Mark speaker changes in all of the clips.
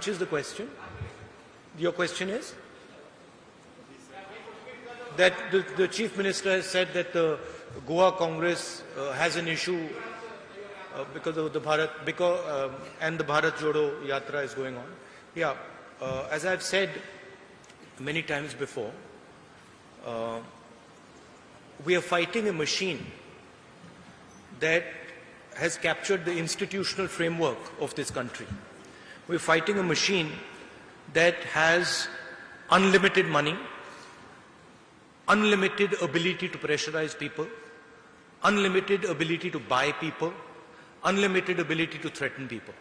Speaker 1: which is the question? Your question is? That the Chief Minister has said that the Goa Congress has an issue because of the Bharat, and the Bharat Jodo Yatra is going on. Yeah, as I've said many times before, we are fighting a machine that has captured the institutional framework of this country. We're fighting a machine that has unlimited money, unlimited ability to pressurize people, unlimited ability to buy people, unlimited ability to threaten people.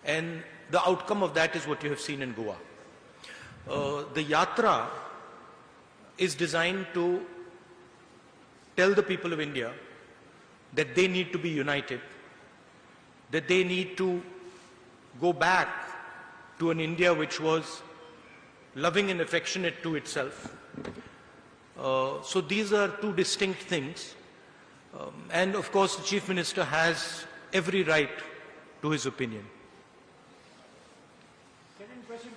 Speaker 1: And the outcome of that is what you have seen in Goa. The Yatra is designed to tell the people of India that they need to be united, that they need to go back to an India which was loving and affectionate to itself. So these are two distinct things. And of course, the Chief Minister has every right to his opinion.
Speaker 2: Second question,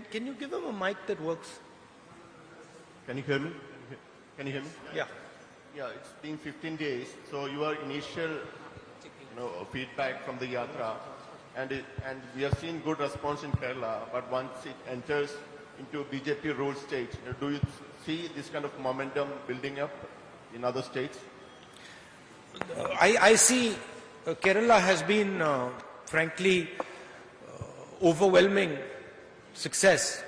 Speaker 1: Can you give him a mic that works?
Speaker 3: Can you hear me? Can you hear me?
Speaker 1: Yeah.
Speaker 3: Yeah, it's been 15 days. So your initial, feedback from the Yatra, and we have seen good response in Kerala. But once it enters into BJP ruled states, do you see this kind of momentum building up in other states?
Speaker 1: I see Kerala has been, frankly, overwhelming success,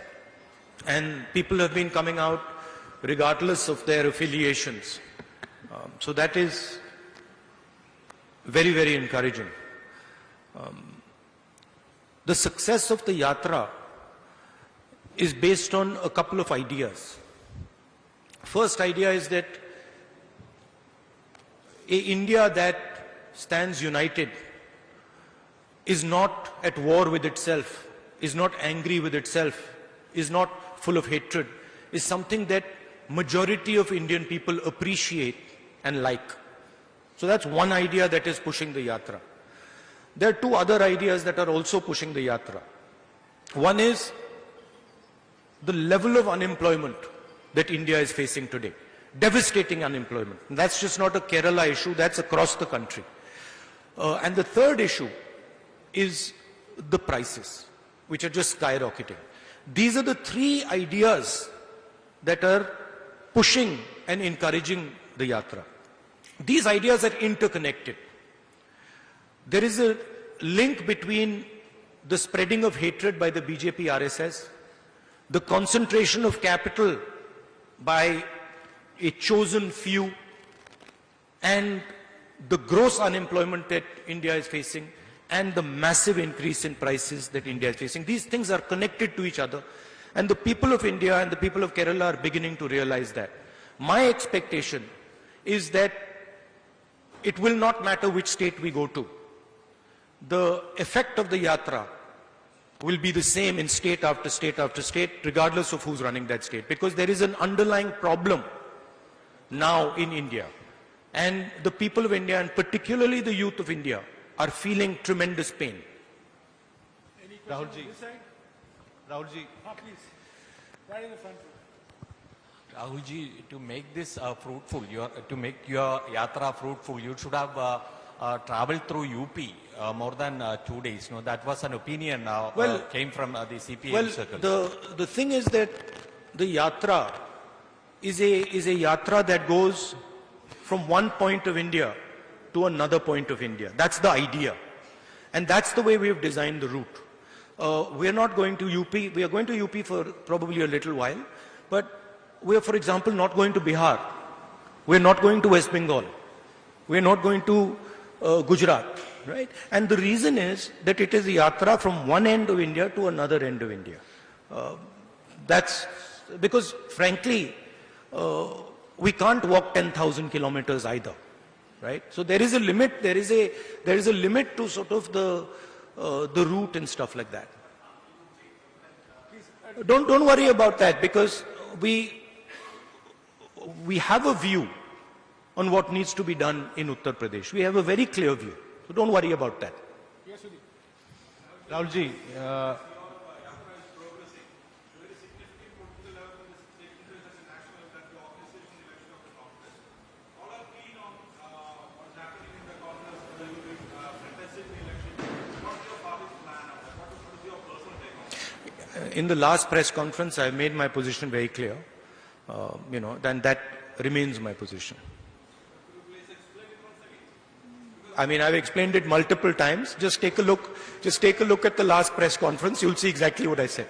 Speaker 1: and people have been coming out regardless of their affiliations. So that is very, very encouraging. The success of the Yatra is based on a couple of ideas. First idea is that an India that stands united is not at war with itself, is not angry with itself, is not full of hatred, is something that majority of Indian people appreciate and like. So that's one idea that is pushing the Yatra. There are two other ideas that are also pushing the Yatra. One is the level of unemployment that India is facing today. Devastating unemployment. And that's just not a Kerala issue, that's across the country. And the third issue is the prices, which are just skyrocketing. These are the three ideas that are pushing and encouraging the Yatra. These ideas are interconnected. There is a link between the spreading of hatred by the BJP RSS, the concentration of capital by a chosen few, and the gross unemployment that India is facing, and the massive increase in prices that India is facing. These things are connected to each other, and the people of India and the people of Kerala are beginning to realize that. My expectation is that it will not matter which state we go to. The effect of the Yatra will be the same in state after state after state, regardless of who's running that state, because there is an underlying problem now in India. And the people of India, and particularly the youth of India, are feeling tremendous pain.
Speaker 2: Any questions this side?
Speaker 4: Rahulji.
Speaker 2: Please. Right in the front.
Speaker 4: Rahulji, to make this fruitful, to make your Yatra fruitful, you should have traveled through UP more than 2 days. No, that was an opinion came from the CPM circle.
Speaker 1: The thing is that the Yatra is a Yatra that goes from one point of India to another point of India. That's the idea. And that's the way we have designed the route. We are not going to UP. We are going to UP for probably a little while. But we are, for example, not going to Bihar. We are not going to West Bengal. We are not going to Gujarat. Right? And the reason is that it is a Yatra from one end of India to another end of India. That's because, frankly, we can't walk 10,000 kilometers either. Right? So there is a limit. There is a limit to sort of the route and stuff like that. Don't worry about that, because we have a view on what needs to be done in Uttar Pradesh. We have a very clear view. So don't worry about that.
Speaker 2: Yes, Sudhi.
Speaker 5: Rahul ji,
Speaker 1: in the last press conference, I made my position very clear. Then that remains my position. I mean, I've explained it multiple times. Just take a look at the last press conference. You'll see exactly what I said.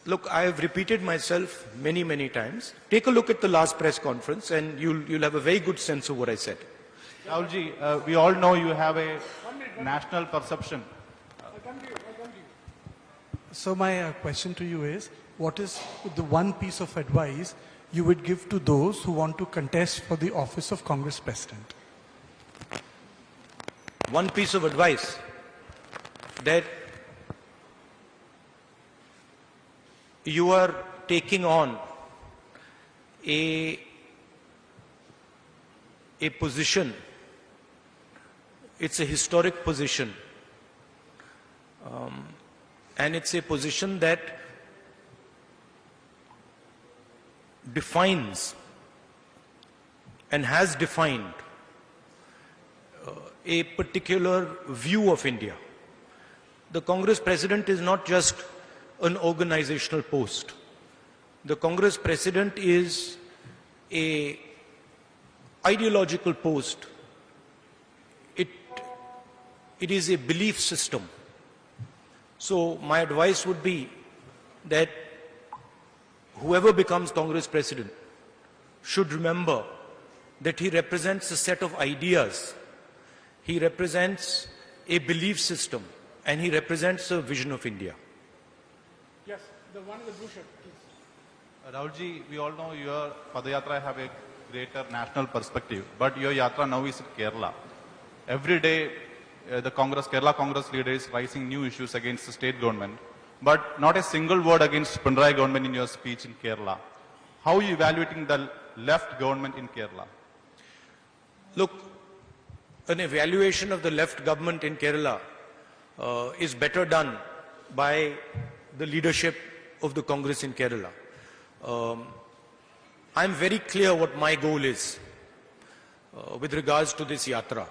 Speaker 1: Look, I have repeated myself many, many times. Take a look at the last press conference and you'll have a very good sense of what I said.
Speaker 5: Rahul ji, we all know you have a national perception.
Speaker 2: I'll come to you.
Speaker 6: So my question to you is, what is the one piece of advice you would give to those who want to contest for the office of Congress President?
Speaker 1: One piece of advice, that you are taking on a position. It's a historic position. And it's a position that defines and has defined a particular view of India. The Congress President is not just an organizational post. The Congress President is an ideological post. It is a belief system. So my advice would be that whoever becomes Congress President should remember that he represents a set of ideas, he represents a belief system, and he represents a vision of India.
Speaker 2: Yes, the one in the blue shirt, please.
Speaker 5: Rahul ji, we all know your Padayatra have a greater national perspective, but your Yatra now is in Kerala. Every day, the Kerala Congress leader is raising new issues against the state government, but not a single word against Pinarayi government in your speech in Kerala. How are you evaluating the left government in Kerala?
Speaker 1: Look, an evaluation of the left government in Kerala is better done by the leadership of the Congress in Kerala. I'm very clear what my goal is with regards to this yatra.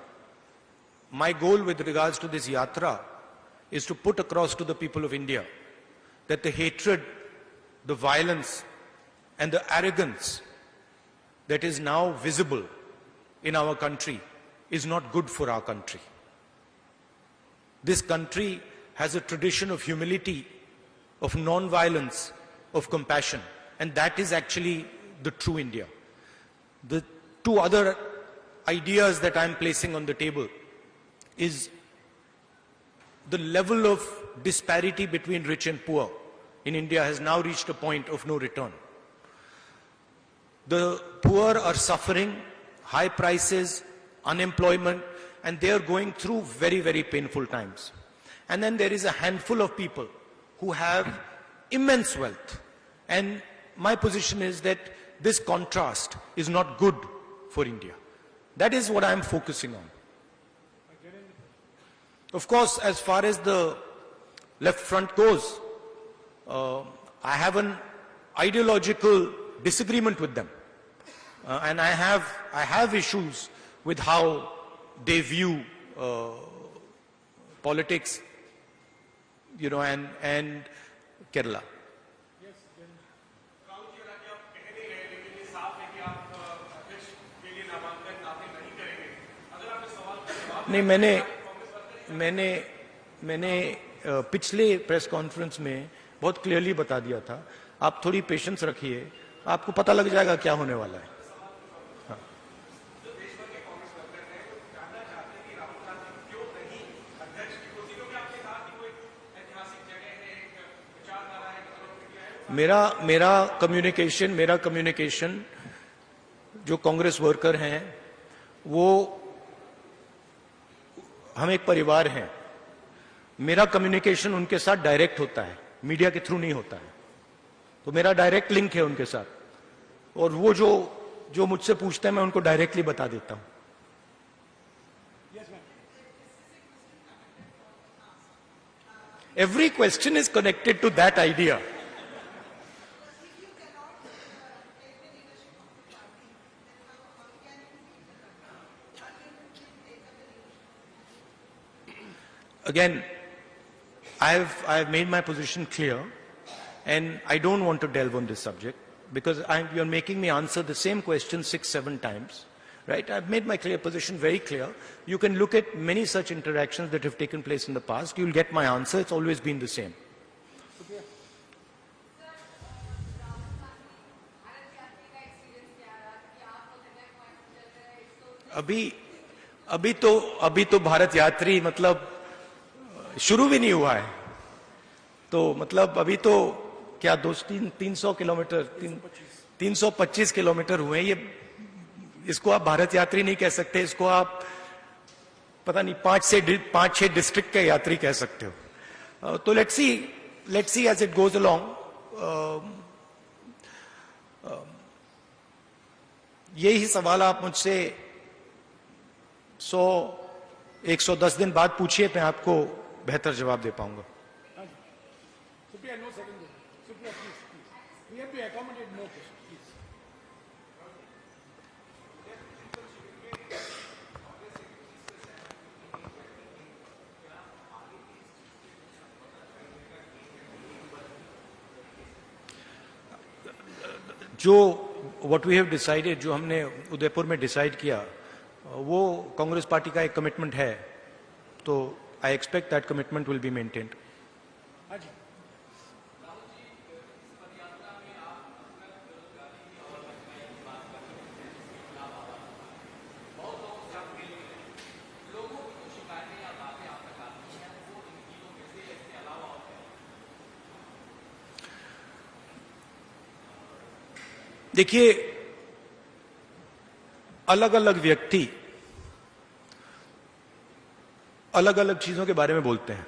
Speaker 1: My goal with regards to this yatra is to put across to the people of India that the hatred, the violence, and the arrogance that is now visible in our country is not good for our country. This country has a tradition of humility, of non-violence, of compassion, and that is actually the true India. The two other ideas that I'm placing on the table is the level of disparity between rich and poor in India has now reached a point of no return. The poor are suffering high prices, unemployment, and they are going through very, very painful times. And then there is a handful of people who have immense wealth. And my position is that this contrast is not good for India. That is what I am focusing on. Of course, as far as the left front goes, I have an ideological disagreement with them. And I have issues with how they view politics, and Kerala. नहीं, मैंने पिछले press conference में बहुत clearly बता दिया था. आप थोड़ी पेशेंस रखिए, आपको पता लग जाएगा क्या होने वाला है. हाँ. मेरा कम्युनिकेशन जो कांग्रेस वर्कर हैं, वो हम एक परिवार हैं. मेरा कम्युनिकेशन उनके साथ डायरेक्ट होता है, मीडिया के थ्रू नहीं होता है. तो मेरा डायरेक्ट लिंक है उनके साथ. और वो जो मुझसे पूछते हैं मैं उनको डायरेक्टली बता देता हूं. Every question is connected to that idea. Again, I have made my position clear, and I don't want to delve on this subject because you're making me answer the same question 6-7 times. Right? I've made my position very clear. You can look at many such interactions that have taken place in the past. You'll get my answer. It's always been the same. अभी तो भारत यात्री मतलब शुरू भी नहीं हुआ है. तो मतलब अभी तो क्या 300 किलोमीटर 325 किलोमीटर हुए. ये इसको आप भारत यात्री नहीं कह सकते. इसको आप पता नहीं 5-6 डिस्ट्रिक्ट के यात्री कह सकते हो. तो let's see as it goes along. यही सवाल आप मुझसे 110 दिन बाद पूछिए, मैं आपको बेहतर जवाब दे पाऊंगा.
Speaker 2: Supriya, no second. Supriya, please. We have to accommodate more questions, please.
Speaker 1: what we have decided, जो हमने उदयपुर में डिसाइड किया, वो कांग्रेस पार्टी का एक कमिटमेंट है. तो I expect that commitment will be maintained. देखिए, अलग अलग व्यक्ति अलग अलग चीजों के बारे में बोलते हैं.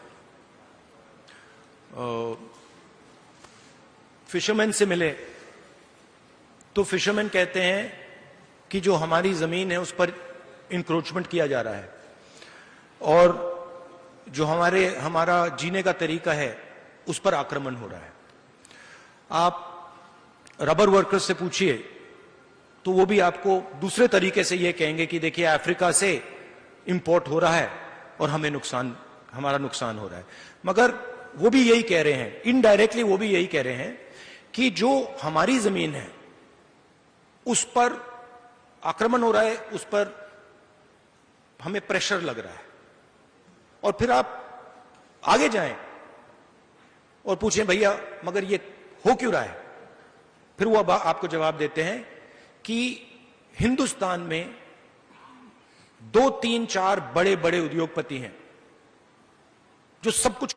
Speaker 1: फिशरमैन से मिले तो फिशरमैन कहते हैं कि जो हमारी जमीन है उस पर इंक्रोचमेंट किया जा रहा है और जो हमारा जीने का तरीका है उस पर आक्रमण हो रहा है. आप रबर वर्कर्स से पूछिए तो वो भी आपको दूसरे तरीके से ये कहेंगे कि देखिए अफ्रीका से इंपोर्ट हो रहा है और हमारा नुकसान हो रहा है. मगर वो भी यही कह रहे हैं, इनडायरेक्टली वो भी यही कह रहे हैं कि जो हमारी जमीन है उस पर आक्रमण हो रहा है, उस पर हमें प्रेशर लग रहा है. और फिर आप आगे जाएं और पूछें भैया मगर ये हो क्यों रहा है. फिर वो आपको जवाब देते हैं कि हिंदुस्तान में 2-3-4 बड़े बड़े उद्योगपति हैं जो सब कुछ